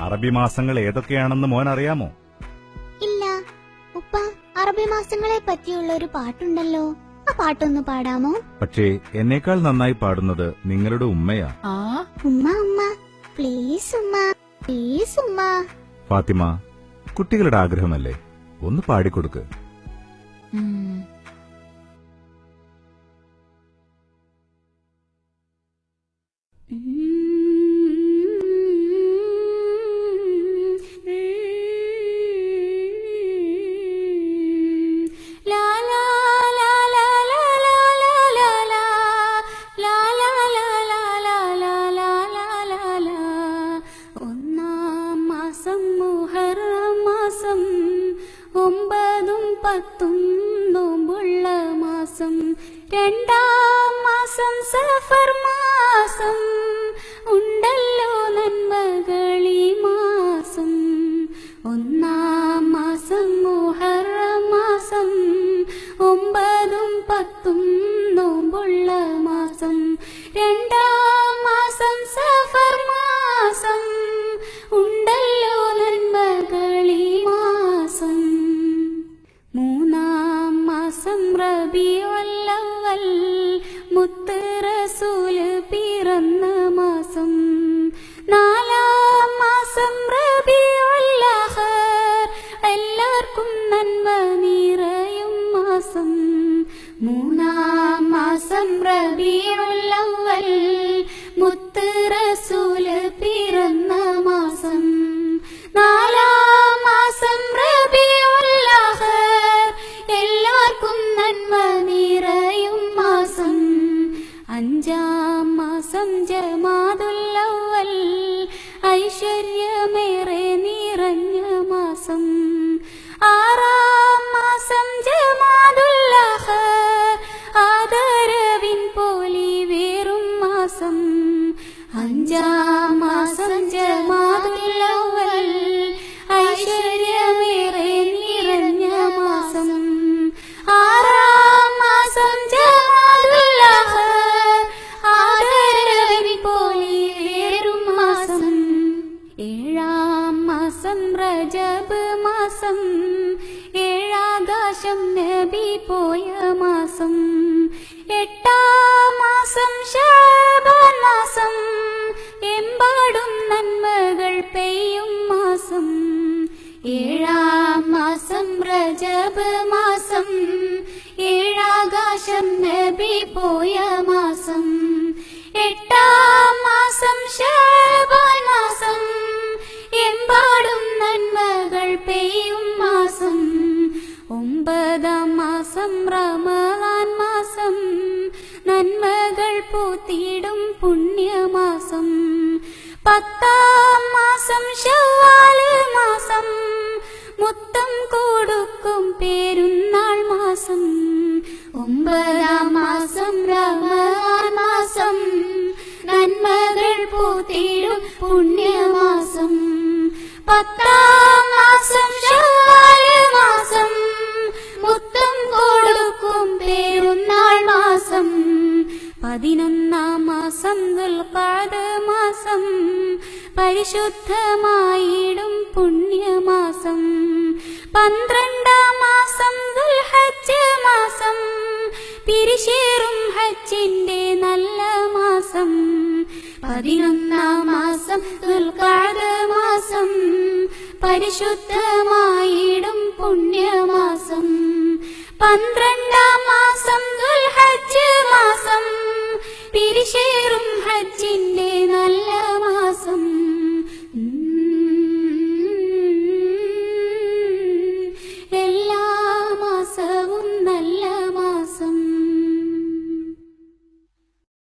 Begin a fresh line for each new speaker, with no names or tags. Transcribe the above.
അറബി മാസങ്ങൾ ഏതൊക്കെയാണെന്ന് മോൻ അറിയാമോ?
ഇല്ല ഉപ്പ, അറബി മാസങ്ങളെ പറ്റിയുള്ള ഒരു പാട്ടുണ്ടല്ലോ, ആ പാട്ടൊന്ന് പാടാമോ?
പക്ഷേ എന്നേക്കാൾ നന്നായി പാടുന്നത് നിങ്ങളുടെ ഉമ്മയാ.
ഉമ്മ ഉമ്മ പ്ലീസ് ഉമ്മ, പ്ലീസ് ഉമ്മ.
ഫാത്തിമ, കുട്ടികളുടെ ആഗ്രഹമല്ലേ, ഒന്ന് പാടിക്കൊടുക്ക്.
നോമ്പുള്ള മാസം, രണ്ടാം മാസം സഫർ മാസം, ഉണ്ടല്ലോ നന്മകളീ മാസം. ഒന്നാം മാസം മുഹറം മാസം, 9 10 നോമ്പുള്ള മാസം, രണ്ടാം മാസം സഫർ മാസം, ഉണ്ടല്ലോ നന്മകളീ മാസം. മൂന്നാം മാസം റബീഉൽ അവ്വൽ, മുത്ത് റസൂല് പിറന്ന മാസം. നാലാം മാസം റബീഉൽ ആഖിർ, എല്ലാവർക്കും നന്മ നിറയും മാസം. മൂന്നാം മാസം റബീഉൽ അവ്വൽ, മുത്ത് റസൂല് പിറന്ന മാസം. നാലാം മാസം റബീഉൽ ആഖിർ, എല്ലാവർക്കും നന്മ നിറയും മാസം. അഞ്ചാം മാസം ജമാദുൽ അവ്വൽ, ഐശ്വര്യമേറെ നിറഞ്ഞ മാസം. ആറാം മാസം ജമാദുൽ ആഖിർ, ആദരവിൻ പൊലിവേറും മാസം. അഞ്ചാം മാസം ജമാദുൽ അവ്വൽ, ഐശ്വര്യമേറെ നിറഞ്ഞ മാസം. ആറാം മാസം ജമാദുൽ ആഖിർ, ആദരവിൻ പൊലിവേറും മാസം. ഏഴാം മാസം റജബ് മാസം, ഏഴാകാശം നബി പോയ മാസം. എട്ടാം മാസം ശഅബാൻ മാസം, എമ്പാടും നന്മകൾ പെയ്യും മാസം. ഏഴാം മാസം റജബ് മാസം, ഏഴാകാശം നബി പോയ മാസം. എട്ടാം മാസം ശഅബാൻ മാസം, എമ്പാടും നന്മകൾ പെയ്യും മാസം. ഒമ്പതാം മാസം റമളാൻ മാസം, നന്മകൾ പൂത്തിടും പുണ്യമാസം. പത്താം മാസം ശവ്വാൽ മാസം, മുത്തം കൊടുക്കും പെരുന്നാൾ മാസം. ഒമ്പതാം മാസം റമളാൻ മാസം, നന്മകൾ പൂത്തിടും പുണ്യമാസം. പത്താം മാസം ശവ്വാൽ മാസം, മുത്തം കൊടുക്കും പെരുന്നാൾ മാസം. 11ാം മാസം ദുൽഖഅദ മാസം, പരിശുദ്ധമായിടും പുണ്യമാസം. 12ാം മാസം ദുൽഹജ്ജ് മാസം, പിരിശേറും ഹജ്ജിന്റെ നല്ല മാസം. 11ാം മാസം ദുൽഖഅദ മാസം, പരിശുദ്ധമായിടും പുണ്യമാസം. 12ാം മാസം ദുൽഹജ്ജ് മാസം, പിരിശേറും ഹജ്ജിന്റെ